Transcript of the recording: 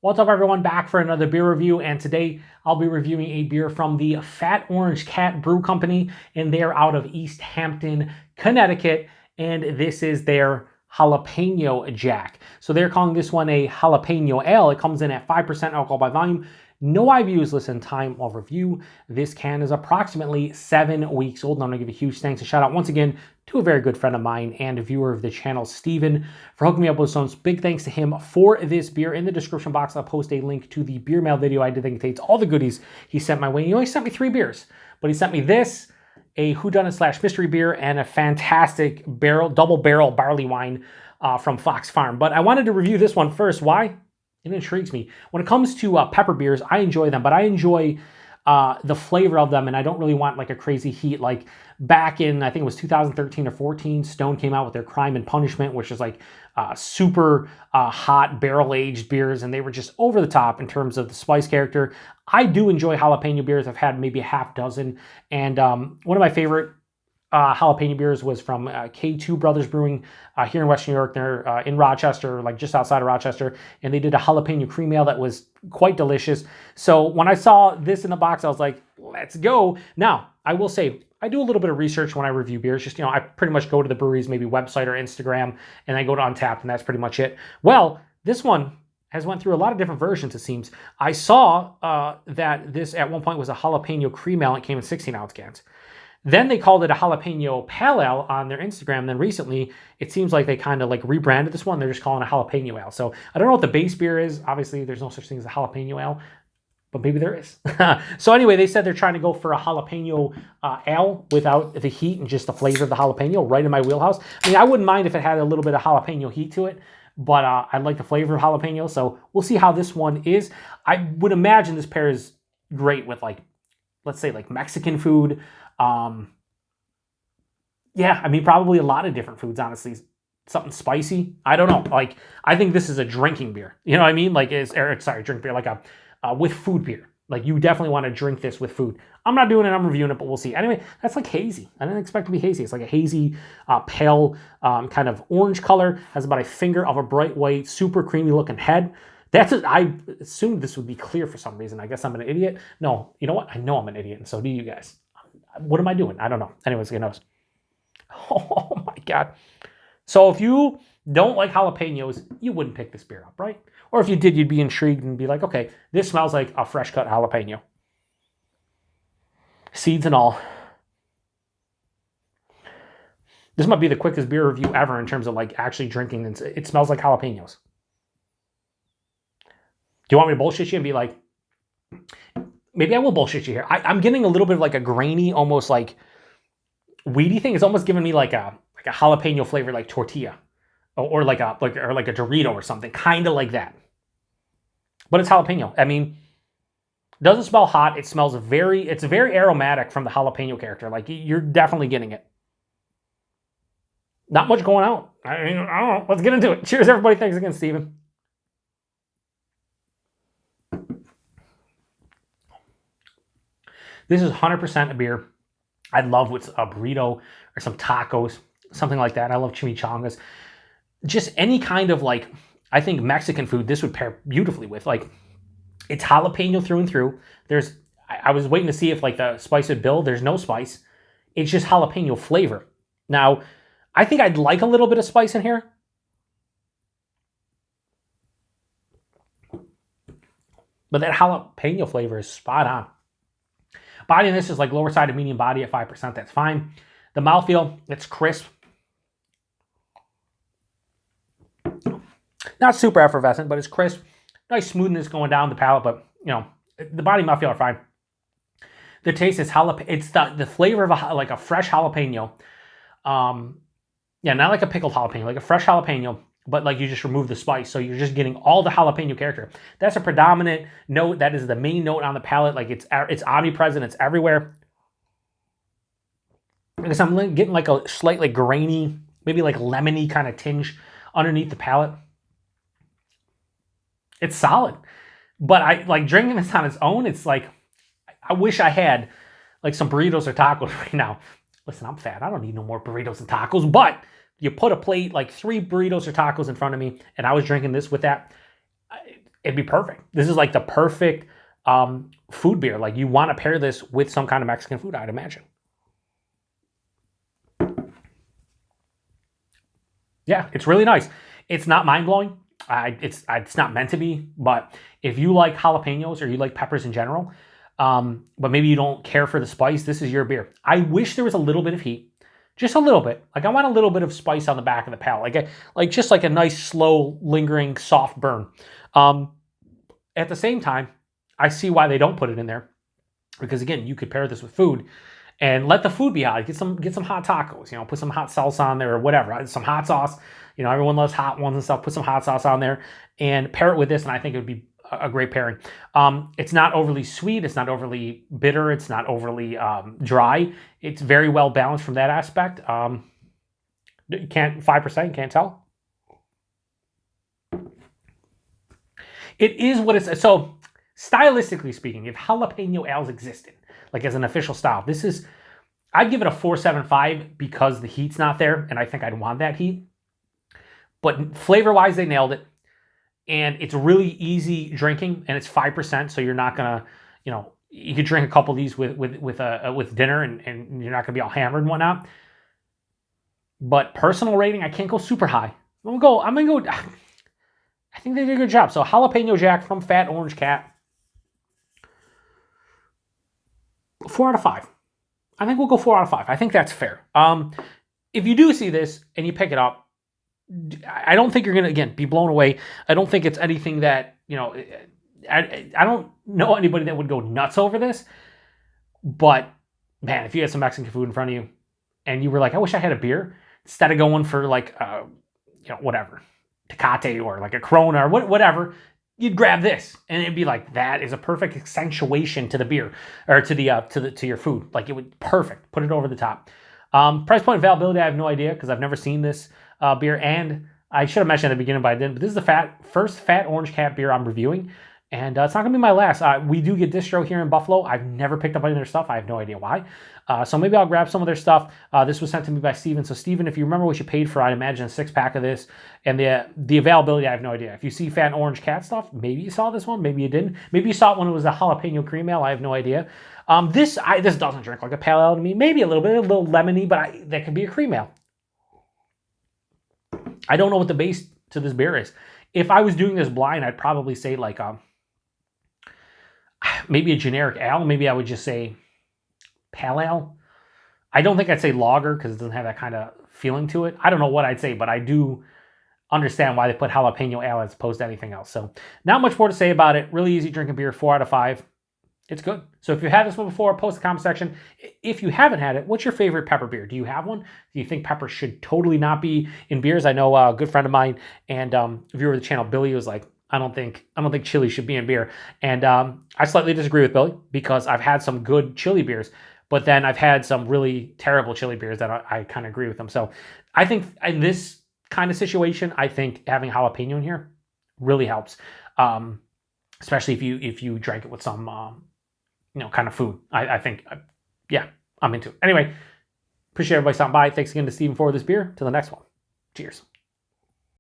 What's up, everyone? Back for another beer review, and today I'll be reviewing a beer from the Fat Orange Cat Brew Company, and they're out of East Hampton, Connecticut, and this is their Jalapeño Jack. So they're calling this one a Jalapeño Ale. It comes in at 5% alcohol by volume. No IBUs listed in time of review. This can is approximately 7 weeks old, and I'm going to give a huge thanks and shout out once again to a very good friend of mine and a viewer of the channel, Steven, for hooking me up with some. Big thanks to him for this beer. In the description box, I'll post a link to the beer mail video I did that contains all the goodies he sent my way. He only sent me 3 beers, but he sent me this, a whodunit / mystery beer, and a fantastic double barrel barley wine from Fox Farm. But I wanted to review this one first. Why? It intrigues me. When it comes to pepper beers, I enjoy them, but I enjoy the flavor of them, and I don't really want like a crazy heat. Like back in, I think it was 2013 or 14, Stone came out with their Crime and Punishment, which is like super hot barrel-aged beers, and they were just over the top in terms of the spice character. I do enjoy jalapeno beers. I've had maybe a half dozen, and one of my favorite jalapeno beers was from K2 Brothers Brewing here in Western New York. They're in Rochester, like just outside of Rochester, and they did a jalapeno cream ale that was quite delicious. So when I saw this in the box, I was like, let's go. Now, I will say, I do a little bit of research when I review beers. Just, I pretty much go to the brewery's maybe website or Instagram, and I go to Untappd, and that's pretty much it. Well, this one has went through a lot of different versions, it seems. I saw that this at one point was a jalapeno cream ale, and it came in 16-ounce cans. Then they called it a jalapeno pale ale on their Instagram. Then recently, it seems like they kind of like rebranded this one. They're just calling it a jalapeno ale. So I don't know what the base beer is. Obviously, there's no such thing as a jalapeno ale, but maybe there is. So anyway, they said they're trying to go for a jalapeno ale without the heat and just the flavor of the jalapeno, right in my wheelhouse. I mean, I wouldn't mind if it had a little bit of jalapeno heat to it, but I like the flavor of jalapeno. So we'll see how this one is. I would imagine this pairs great with, like, let's say like Mexican food. Yeah, I mean, probably a lot of different foods, honestly. Something spicy. I don't know. Like, I think this is a drinking beer. You know what I mean? Like, drink beer, like a with food beer. Like, you definitely want to drink this with food. I'm not doing it. I'm reviewing it, but we'll see. Anyway, that's like hazy. I didn't expect it to be hazy. It's like a hazy, pale, kind of orange color. Has about a finger of a bright white, super creamy looking head. I assumed this would be clear for some reason. I guess I'm an idiot. No, you know what? I know I'm an idiot, and so do you guys. What am I doing? I don't know. Anyways, who knows? Oh my God. So if you don't like jalapenos, you wouldn't pick this beer up, right? Or if you did, you'd be intrigued and be like, okay, this smells like a fresh cut jalapeno. Seeds and all. This might be the quickest beer review ever in terms of like actually drinking. It smells like jalapenos. Do you want me to bullshit you and be like, maybe I will bullshit you here. I'm getting a little bit of like a grainy, almost like weedy thing. It's almost giving me like a jalapeno flavor, like tortilla, or like a Dorito or something, kind of like that. But it's jalapeno. I mean, it doesn't smell hot. It smells it's very aromatic from the jalapeno character. Like, you're definitely getting it. Not much going out. I don't know. Let's get into it. Cheers, everybody. Thanks again, Steven. This is 100% a beer I'd love with a burrito or some tacos, something like that. I love chimichangas. Just any kind of, like, I think Mexican food, this would pair beautifully with. Like, it's jalapeno through and through. I was waiting to see if, like, the spice would build. There's no spice. It's just jalapeno flavor. Now, I think I'd like a little bit of spice in here. But that jalapeno flavor is spot on. Body in this is like lower side of medium body at 5%. That's fine. The mouthfeel, it's crisp. Not super effervescent, but it's crisp. Nice smoothness going down the palate, but, the body and mouthfeel are fine. The taste is jalapeno. It's the flavor of a fresh jalapeno. Not like a pickled jalapeno, like a fresh jalapeno, but like you just remove the spice, so you're just getting all the jalapeno character. That's a predominant note. That is the main note on the palate. Like, it's omnipresent. It's everywhere. I guess I'm getting like a slightly grainy, maybe like lemony kind of tinge underneath the palate. It's solid, but I like drinking this on its own. It's like, I wish I had like some burritos or tacos right now. Listen, I'm fat. I don't need no more burritos and tacos, but you put a plate, like 3 burritos or tacos in front of me, and I was drinking this with that. it'd be perfect. This is like the perfect food beer. Like you want to pair this with some kind of Mexican food, I'd imagine. Yeah, it's really nice. It's not mind-blowing. It's not meant to be, but if you like jalapenos or you like peppers in general, but maybe you don't care for the spice, this is your beer. I wish there was a little bit of heat, just a little bit. Like I want a little bit of spice on the back of the palate, just like a nice, slow, lingering, soft burn. At the same time, I see why they don't put it in there, because again, you could pair this with food and let the food be hot. Get some hot tacos, put some hot salsa on there or whatever, some hot sauce. Everyone loves hot ones and stuff. Put some hot sauce on there and pair it with this, and I think it would be a great pairing. It's not overly sweet. It's not overly bitter. It's not overly dry. It's very well balanced from that aspect. You can't 5%. You can't tell. It is what it's so. Stylistically speaking, if Jalapeño Ales existed, like as an official style, I'd give it a 4.75 because the heat's not there, and I think I'd want that heat. But flavor-wise, they nailed it, and it's really easy drinking, and it's 5%, so you're not gonna, you could drink a couple of these with dinner, and you're not gonna be all hammered and whatnot. But personal rating, I can't go super high. I'm gonna go. I think they did a good job. So Jalapeño Jack from Fat Orange Cat. 4 out of 5. I think we'll go 4 out of 5. I think that's fair. If you do see this and you pick it up, I don't think you're going to, again, be blown away. I don't think it's anything that, I don't know anybody that would go nuts over this. But, man, if you had some Mexican food in front of you and you were like, I wish I had a beer, instead of going for like, whatever, Tecate or like a Corona or whatever, you'd grab this, and it'd be like, that is a perfect accentuation to the beer, or to your food. Like it would perfect. Put it over the top. Price point availability, I have no idea because I've never seen this beer, and I should have mentioned at the beginning, but I didn't. But this is the first Fat Orange Cat beer I'm reviewing, and it's not gonna be my last. We do get distro here in Buffalo. I've never picked up any of their stuff. I have no idea why. So maybe I'll grab some of their stuff. This was sent to me by Steven. So Steven, if you remember what you paid for, I'd imagine a 6-pack of this. And the availability, I have no idea. If you see Fat Orange Cat stuff, maybe you saw this one, maybe you didn't. Maybe you saw it when it was a jalapeno cream ale. I have no idea. This doesn't drink like a pale ale to me. Maybe a little lemony, but that could be a cream ale. I don't know what the base to this beer is. If I was doing this blind, I'd probably say like maybe a generic ale. Maybe I would just say pale ale. I don't think I'd say lager because it doesn't have that kind of feeling to it. I don't know what I'd say, but I do understand why they put Jalapeño Ale as opposed to anything else. So not much more to say about it. Really easy drinking beer, 4 out of 5. It's good. So if you had this one before, post in the comment section. If you haven't had it, what's your favorite pepper beer? Do you have one? Do you think pepper should totally not be in beers? I know a good friend of mine and viewer of the channel, Billy, was like, I don't think chili should be in beer. And I slightly disagree with Billy because I've had some good chili beers, but then I've had some really terrible chili beers that I kind of agree with them. So I think in this kind of situation, I think having jalapeno in here really helps, especially if you drank it with some kind of food. I think, yeah, I'm into it. Anyway, appreciate everybody stopping by. Thanks again to Steven for this beer. Till the next one. Cheers.